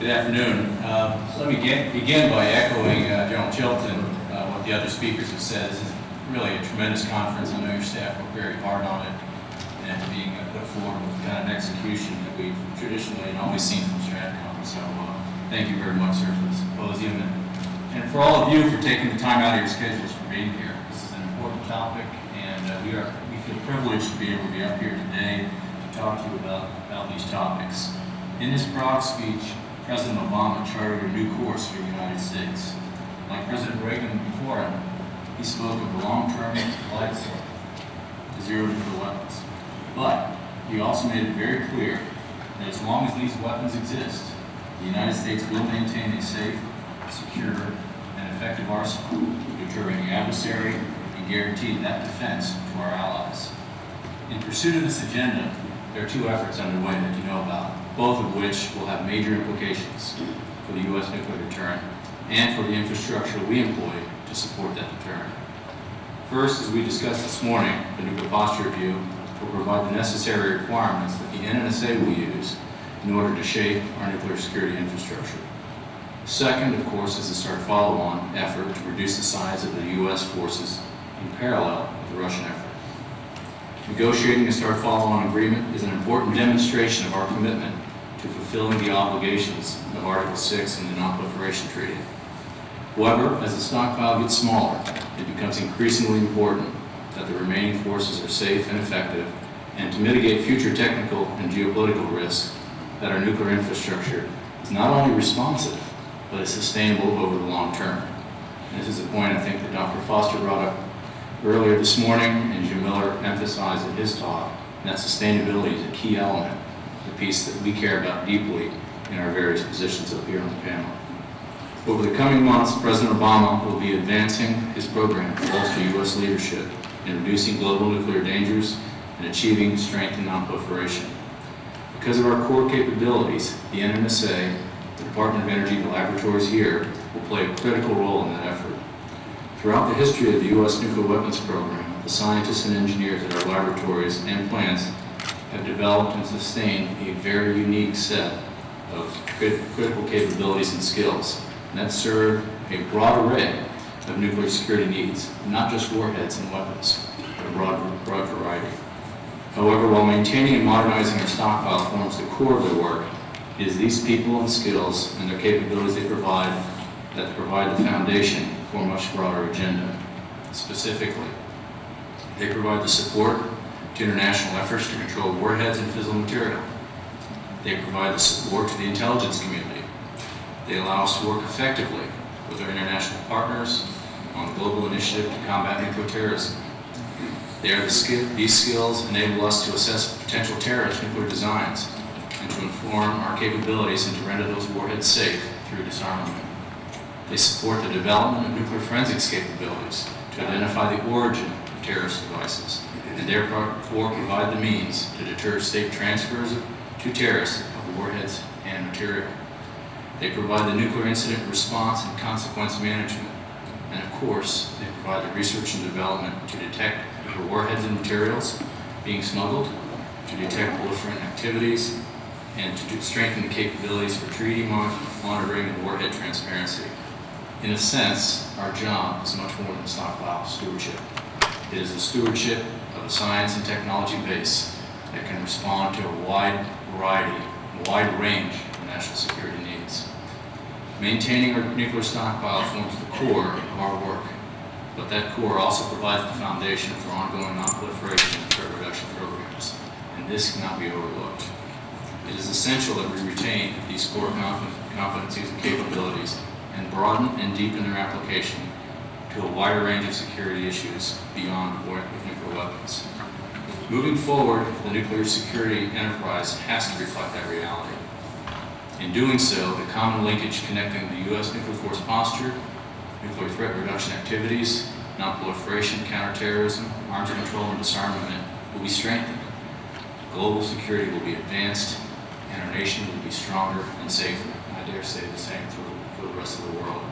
Good afternoon. Let me begin by echoing General Chilton, what the other speakers have said. This is really a tremendous conference. I know your staff worked very hard on it, and it's being put forward with the kind of execution that we've traditionally and always seen from STRATCOM. So thank you very much, sir, for the symposium, and for all of you for taking the time out of your schedules for being here. This is an important topic, and we feel privileged to be able to be up here today to talk to you about these topics. In his broad speech, President Obama chartered a new course for the United States. Like President Reagan before him, he spoke of the long-term flights to zero nuclear weapons. But he also made it very clear that as long as these weapons exist, the United States will maintain a safe, secure, and effective arsenal to deter any adversary and guarantee that defense to our allies. In pursuit of this agenda, there are two efforts underway that you know about, both of which will have major implications for the U.S. nuclear deterrent and for the infrastructure we employ to support that deterrent. First, as we discussed this morning, the Nuclear Posture Review will provide the necessary requirements that the NNSA will use in order to shape our nuclear security infrastructure. Second, of course, is the START follow-on effort to reduce the size of the U.S. forces in parallel with the Russian effort. Negotiating a START follow-on agreement is an important demonstration of our commitment to fulfilling the obligations of Article 6 in the Non-Proliferation Treaty. However, as the stockpile gets smaller, it becomes increasingly important that the remaining forces are safe and effective, and to mitigate future technical and geopolitical risks, that our nuclear infrastructure is not only responsive, but is sustainable over the long term. And this is a point I think that Dr. Foster brought up earlier this morning, and Jim Miller emphasized in his talk, and that sustainability is a key element, the piece that we care about deeply in our various positions up here on the panel. Over the coming months, President Obama will be advancing his program to bolster U.S. leadership in reducing global nuclear dangers and achieving strength and non-proliferation. Because of our core capabilities, the NNSA, the Department of Energy laboratories here, will play a critical role in that effort. Throughout the history of the U.S. nuclear weapons program, the scientists and engineers at our laboratories and plants have developed and sustained a very unique set of critical capabilities and skills, and that serve a broad array of nuclear security needs, not just warheads and weapons, but a broad variety. However, while maintaining and modernizing our stockpile forms the core of their work, it is these people and skills and their capabilities they provide that provide the foundation for a much broader agenda. Specifically, they provide the support to international efforts to control warheads and fissile material. They provide the support to the intelligence community. They allow us to work effectively with our international partners on the global initiative to combat nuclear terrorism. These skills enable us to assess potential terrorist nuclear designs and to inform our capabilities and to render those warheads safe through disarmament. They support the development of nuclear forensics capabilities to identify the origin of terrorist devices, and therefore provide the means to deter state transfers to terrorists of warheads and material. They provide the nuclear incident response and consequence management, and of course, they provide the research and development to detect nuclear warheads and materials being smuggled, to detect proliferant activities, and to strengthen the capabilities for treaty monitoring and warhead transparency. In a sense, our job is much more than stockpile stewardship. It is the stewardship of a science and technology base that can respond to a wide range of national security needs. Maintaining our nuclear stockpile forms the core of our work, but that core also provides the foundation for ongoing non-proliferation and threat reduction programs, and this cannot be overlooked. It is essential that we retain these core competencies and capabilities and broaden and deepen their application to a wider range of security issues beyond nuclear weapons. Moving forward, the nuclear security enterprise has to reflect that reality. In doing so, the common linkage connecting the U.S. nuclear force posture, nuclear threat reduction activities, non-proliferation, counterterrorism, arms control, and disarmament will be strengthened. Global security will be advanced, and our nation will be stronger and safer. I dare say the same for the rest of the world.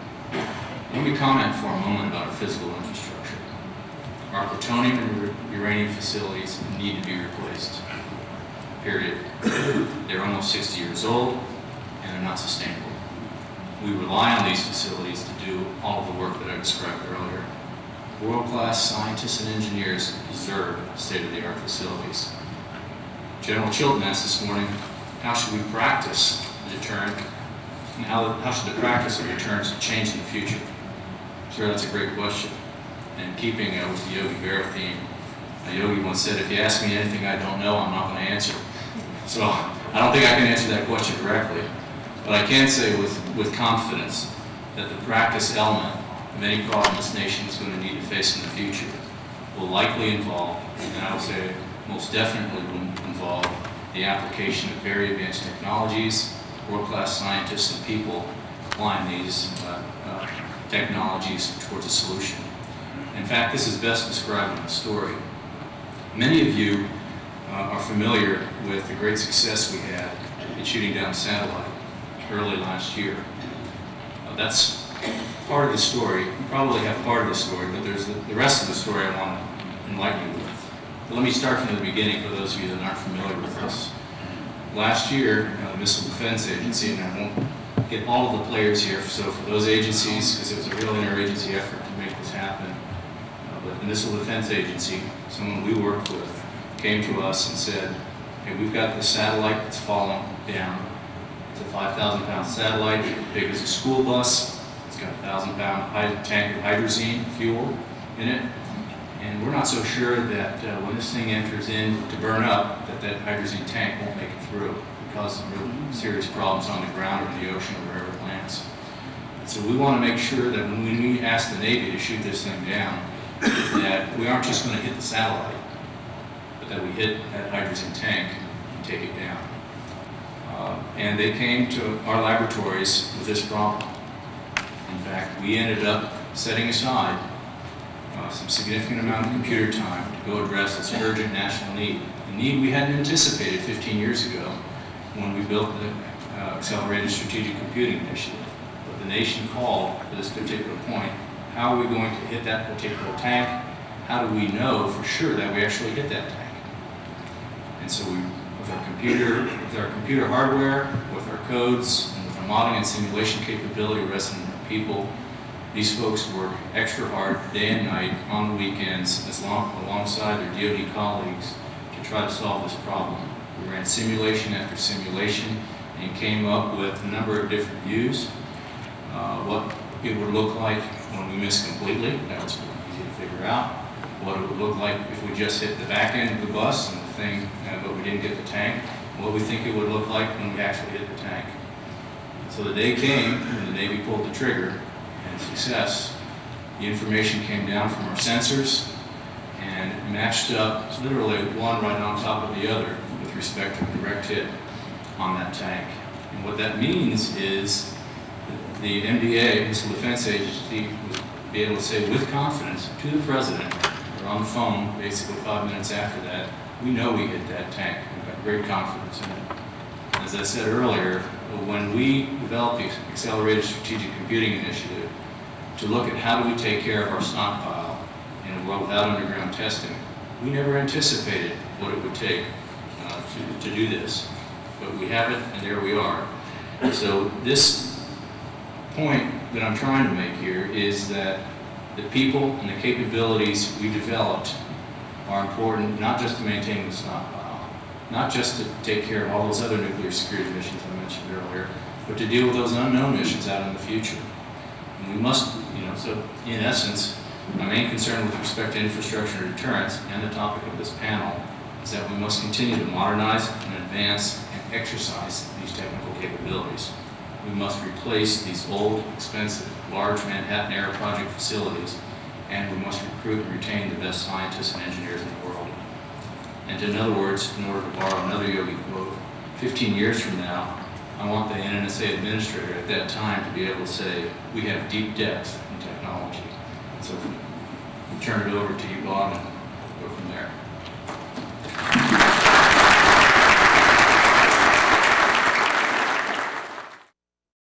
Let me comment for a moment about our physical infrastructure. Our plutonium and uranium facilities need to be replaced. Period. They're almost 60 years old, and are not sustainable. We rely on these facilities to do all of the work that I described earlier. World-class scientists and engineers deserve state-of-the-art facilities. General Chilton asked this morning, how should we practice deterrent, and how should the practice of deterrence change in the future? Sure, that's a great question. And keeping with the Yogi Berra theme, Yogi once said, if you ask me anything I don't know, I'm not going to answer. So I don't think I can answer that question directly. But I can say with confidence that the practice element of any problem this nation is going to need to face in the future will likely involve, and I would say most definitely will involve, the application of very advanced technologies, world-class scientists and people applying these technologies towards a solution. In fact, this is best described in a story. Many of you are familiar with the great success we had in shooting down a satellite early last year. That's part of the story. You probably have part of the story, but there's the rest of the story I want to enlighten you with. But let me start from the beginning for those of you that aren't familiar with this. Last year, the Missile Defense Agency, and I won't get all of the players here, so for those agencies, because it was a real interagency effort to make this happen, but the Missile Defense Agency, someone we worked with, came to us and said, hey, we've got this satellite that's falling down. It's a 5,000-pound satellite, big as a school bus. It's got a 1,000-pound tank of hydrazine fuel in it. And we're not so sure that when this thing enters in to burn up, that hydrazine tank won't make it through. It causes real serious problems on the ground or in the ocean or wherever it lands. And so we want to make sure that when we ask the Navy to shoot this thing down, that we aren't just going to hit the satellite, but that we hit that hydrazine tank and take it down. And they came to our laboratories with this problem. In fact, we ended up setting aside some significant amount of computer time to go address this urgent national need. A need we hadn't anticipated 15 years ago when we built the Accelerated Strategic Computing Initiative. But the nation called for this particular point. How are we going to hit that particular tank? How do we know for sure that we actually hit that tank? And so we, with our computer hardware, with our codes, and with our modeling and simulation capability resting in our people, these folks work extra hard day and night on the weekends alongside their DoD colleagues to try to solve this problem. We ran simulation after simulation and came up with a number of different views. What it would look like when we missed completely, that was easy to figure out. What it would look like if we just hit the back end of the bus and the thing, but we didn't get the tank. What we think it would look like when we actually hit the tank. So the day came when the Navy pulled the trigger, and success. The information came down from our sensors and matched up literally one right on top of the other with respect to a direct hit on that tank. And what that means is the MDA, Missile Defense Agency, would be able to say with confidence to the President, or on the phone basically 5 minutes after that, we know we hit that tank. We've got great confidence in it. As I said earlier, when we developed the Accelerated Strategic Computing Initiative to look at how do we take care of our stockpile in a world without underground testing, we never anticipated what it would take to do this. But we have it, and there we are. So this point that I'm trying to make here is that the people and the capabilities we developed are important not just to maintain the stockpile, not just to take care of all those other nuclear security missions I mentioned earlier, but to deal with those unknown missions out in the future. And we must, so in essence, my main concern with respect to infrastructure and deterrence and the topic of this panel is that we must continue to modernize and advance and exercise these technical capabilities. We must replace these old, expensive, large Manhattan-era project facilities, and we must recruit and retain the best scientists and engineers in the world. And in other words, in order to borrow another Yogi quote, 15 years from now, I want the NNSA administrator at that time to be able to say, we have deep depth in technology. So we'll turn it over to you, Bob, and